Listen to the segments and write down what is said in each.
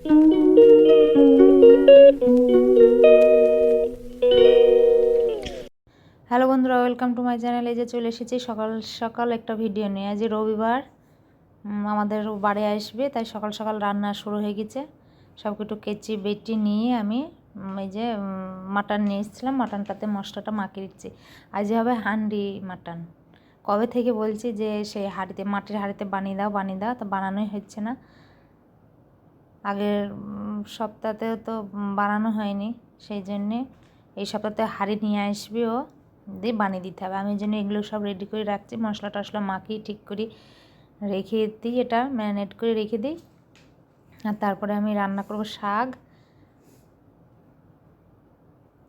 Hello বন্ধুরা, welcome to my channel. এই যে চলে এসেছি সকাল সকাল একটা ভিডিও নিয়ে। আজ রবিবার, আমাদের বাড়ি আসবে, তাই সকাল সকাল রান্না শুরু হয়ে গেছে। সব কিছু কেচি বেটি নিয়ে আমি এই যে মাটন নিয়ে এসেছিলাম, মাটনটাতে মশলাটা মাখিয়ে দিচ্ছি। আজ হবে হান্ডি মাটন। কবে থেকে বলছি যে সেই হাঁড়িতে, মাটির হাঁড়িতে বানিয়ে দাও, তা বানানোই হচ্ছে না। আগের সপ্তাহতেও তো বানানো হয়নি, সেই জন্যে এই সপ্তাহতে হাঁড়ি নিয়ে আসবে ও, দিয়ে বানিয়ে দিতে হবে। আমি এই জন্য এগুলো সব রেডি করে রাখছি, মশলা টশলা মাখিয়ে ঠিক করে রেখে দিই, এটা ম্যারিনেট করে রেখে দিই। আর তারপরে আমি রান্না করব শাক,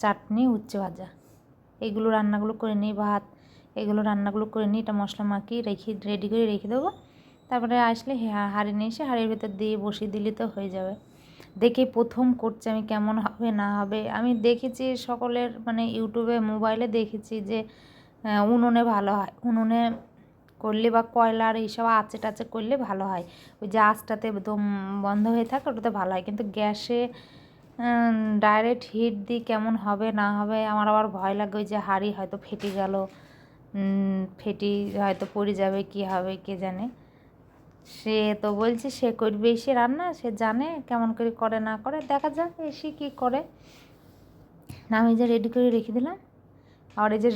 চাটনি, উচ্ছে ভাজা, এগুলো রান্নাগুলো করে নিই, ভাত, এগুলো রান্নাগুলো করে নিই। এটা মশলা মাখিয়ে রেডি করে রেখে দেবো। তারপরে আসলে হাঁড়ি নিয়ে এসে হাঁড়ির ভেতর দিয়ে বসিয়ে দিলে তো হয়ে যাবে। দেখে প্রথম করছি আমি, কেমন হবে না হবে। আমি দেখেছি সকলের, মানে ইউটিউবে, মোবাইলে দেখেছি যে উনুনে ভালো হয়, উনুনে করলে বা কয়লার এইসব আঁচে টাচে করলে ভালো হয়। ওই যে আঁচটাতে একদম বন্ধ হয়ে থাকে, ওটাতে ভালো হয়। কিন্তু গ্যাসে ডাইরেক্ট হিট দিই, কেমন হবে না হবে আমার আবার ভয় লাগে। ওই যে হাঁড়ি হয়তো ফেটে গেল, ফেটি হয়তো পড়ে যাবে, কি হবে কে জানে। সে তো বলছে সে করবে এসে রান্না, সে জানে কেমন করে না করে, দেখা যাক এসে কী করে। আমি যে রেডি করে রেখে দিলাম। আর এই যে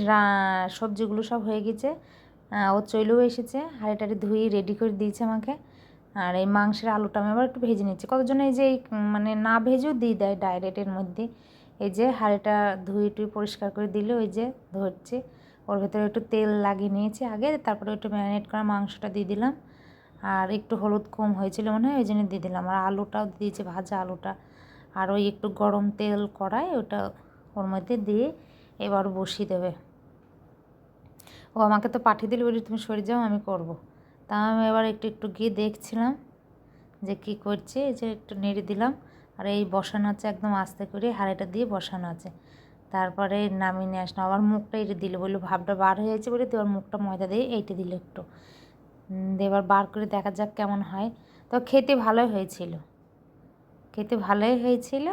সবজিগুলো সব হয়ে গেছে, ও চলেও এসেছে, হাঁড়িটাড়ি ধুয়ে রেডি করে দিয়েছে আমাকে। আর এই মাংসের আলুটা আমি আবার একটু ভেজে নিচ্ছি। কতজন এই যে মানে না ভেজেও দিয়ে দেয় ডাইরেক্টের মধ্যে। এই যে হাঁড়িটা ধুয়ে টুয়ে পরিষ্কার করে দিলে ওই যে ধরছে, ওর ভেতরে একটু তেল লাগিয়ে নিয়েছি আগে, তারপরে একটু ম্যারিনেট করা মাংসটা দিয়ে দিলাম। আর একটু হলুদ কম হয়েছিল মনে হয়, ওই জন্য দিয়ে দিলাম। আর আলুটাও দিয়েছি, ভাজা আলুটা। আর ওই একটু গরম তেল কড়ায় ওটা ওর মধ্যে দিয়ে এবার বসিয়ে দেবে। ও আমাকে তো পাঠিয়ে দিল, বলি তুমি সরে যাও, আমি করব। তা আমি এবার একটু একটু গিয়ে দেখছিলাম যে কী করছে। এই যে একটু নেড়ে দিলাম। আর এই বসানো আছে একদম আস্তে করে, হাঁড়িটা দিয়ে বসানো আছে। তারপরে নামিয়ে নিয়ে আসলাম। আবার মুখটা এটে দিল, বললো ভাবটা বার হয়ে যাচ্ছে বলে, দেওয়ার মুখটা ময়দা দিয়ে এইটে দিল একটু। এবার বার করে দেখা যাক কেমন হয়। তো খেতে ভালোই হয়েছিল, খেতে ভালোই হয়েছিল।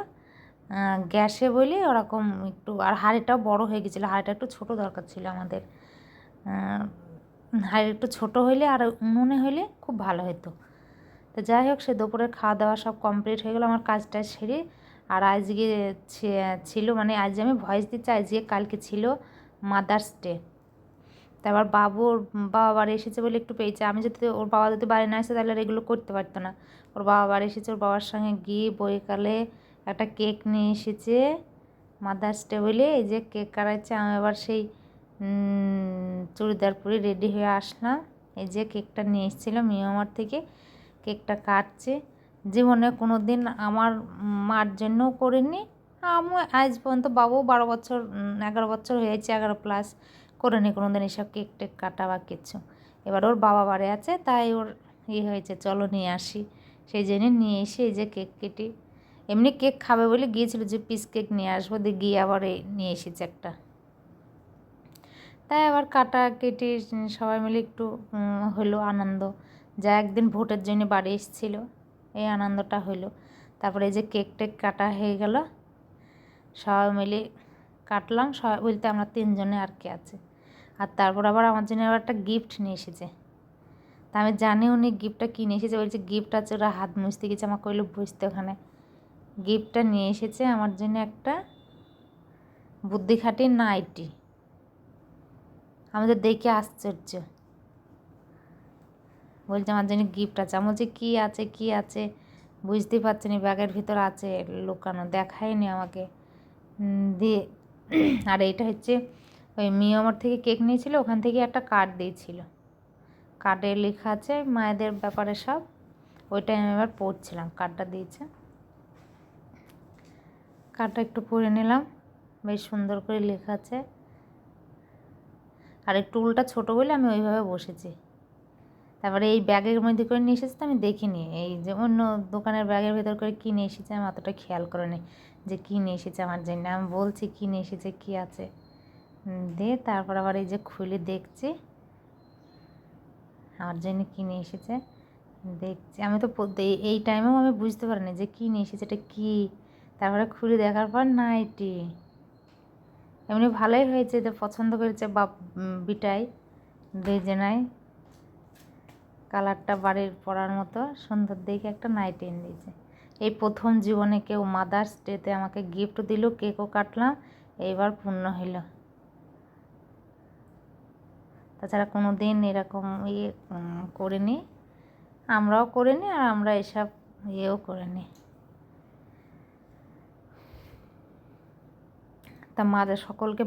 গ্যাসে বলে ওরকম একটু, আর হাঁড়িটাও বড় হয়ে গেছিলো, হাঁড়িটা একটু ছোটো দরকার ছিল আমাদের। হাঁড়ি একটু ছোটো হইলে আর উনুনে হইলে খুব ভালো হতো। তো যাই হোক, সে দুপুরের খাওয়া দাওয়া সব কমপ্লিট হয়ে গেলো আমার, কাজটা সেরে। আর আজকে ছিল, মানে আজ আমি ভয়েস দিচ্ছি, আজকে কালকে ছিল মাদার্স ডে। তারপর ওর বাবা বাড়ি এসেছে বলে একটু পেয়েছে। আমি যদি, ওর বাবা যদি বাড়ি না আসে তাহলে আর এগুলো করতে পারতো না। ওর বাবা বাড়ি এসেছে, ওর বাবার সঙ্গে গিয়ে বইকালে একটা কেক নিয়ে এসেছে মাদার্স ডে বলে। এই যে কেক কাটাচ্ছে, আমি এবার সেই চুড়িদার পরে রেডি হয়ে আসলাম। এই যে কেকটা নিয়ে এসেছিলো মিয়ামার থেকে, কেকটা কাটছে। জীবনে কোনো দিন আমার মার জন্যও করিনি, আমি আজ পর্যন্ত, বাবু 12 বছর 11 বছর হয়েছে, 11+ করিনি কোনো দিন এসব কেক টেক কাটা বা কিছু। এবার ওর বাবা বাড়ি আছে, তাই ওর হয়েছে, চলো নিয়ে আসি। সেই জন্য নিয়ে এসে এই যে কেক কেটে, এমনি কেক খাবে বলে গিয়েছিল যে পিস কেক নিয়ে আসবো, দিয়ে গিয়ে আবার নিয়ে এসেছে একটা। তাই আবার কাটা কেটে সবাই মিলে একটু হলো আনন্দ, যা একদিন ভোটের জন্য বাড়ি এসেছিল, এই আনন্দটা হলো। তারপরে এই যে কেক টেক কাটা হয়ে গেল, সবাই মিলে কাটলাম। সবাই বলতে আমরা 3জনে আর কে আছে। আর তারপর আবার আমার জন্য আবার একটা গিফট নিয়ে এসেছে। তা আমি জানি উনি গিফটটা কিনে এসেছে, বলছে গিফট আছে, ওরা হাত মুছতে গেছে, আমার কইলো বুঝতে, ওখানে গিফটটা নিয়ে এসেছে আমার জন্য একটা বুদ্ধি খাটিয়ে নাইটি। আমাদের দেখে আশ্চর্য, বলছে আমার জন্য গিফট আছে। আমি বলছি কী আছে কী আছে, বুঝতেই পারছি না, ব্যাগের ভিতর আছে লুকানো, দেখায়নি আমাকে। দিয়ে আর এটা হচ্ছে ওই মিয়ামার থেকে কেক নিয়েছিল, ওখান থেকে একটা কার্ড দিয়েছিল, কার্ডে লেখা আছে মায়েদের ব্যাপারে সব। ওইটাই আমি এবার পড়ছিলাম, কার্ডটা দিয়েছে, কার্ডটা একটু পড়ে নিলাম, বেশ সুন্দর করে লেখা আছে। আর এই টুলটা ছোটো বলে আমি ওইভাবে বসেছি। তারপরে এই ব্যাগের মধ্যে করে নিয়ে এসেছে, আমি দেখিনি, এই যে অন্য দোকানের ব্যাগের ভেতর করে কী নিয়ে এসেছে আমি অতটা খেয়াল করে নিই যে কী নিয়ে এসেছে আমার জন্য। আমি বলছি কী নিয়ে এসেছে, কী আছে, দিয়ে তারপর আবার এই যে খুলে দেখছি আমার জন্য কী নিয়ে এসেছে। দেখছি আমি তো এই টাইমেও আমি বুঝতে পারিনি যে কী নিয়ে এসেছে, এটা কী। তারপরে খুলে দেখার পর নাইটি। এমনি ভালোই হয়েছে, যে পছন্দ করেছে বিটাই দুইজনাই। কালারটা বাড়ির পরার মতো সুন্দর দেখে একটা নাইটি এনে দিয়েছে। এই প্রথম জীবনে কেউ মাদার্স ডেতে আমাকে গিফট দিল, কেকও কাটলাম, এইবার পূর্ণ হইল। তাছাড়া কোনো দিন এরকম করিনি, আমরাও করিনি, আর আমরা এসব ইয়েও করিনি। তা সকলকে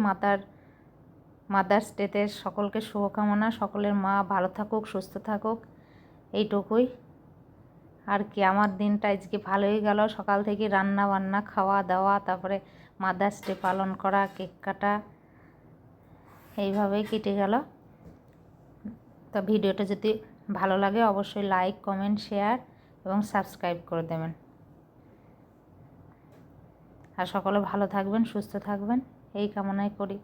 মাদার্স ডেতে সকলকে শুভকামনা। সকলের মা ভালো থাকুক, সুস্থ থাকুক, এইটুকুই। আর কি, আমার দিনটা আজকে ভালোই গেল। সকাল থেকে রান্না বান্না, খাওয়া দাওয়া, তারপরে মাদার্স ডে পালন করা, কেক কাটা, এইভাবেই কেটে গেল। তা ভিডিওটা যদি ভালো লাগে অবশ্যই লাইক, কমেন্ট, শেয়ার এবং সাবস্ক্রাইব করে দেবেন। আর সকলে ভালো থাকবেন, সুস্থ থাকবেন, এই কামনাই করি।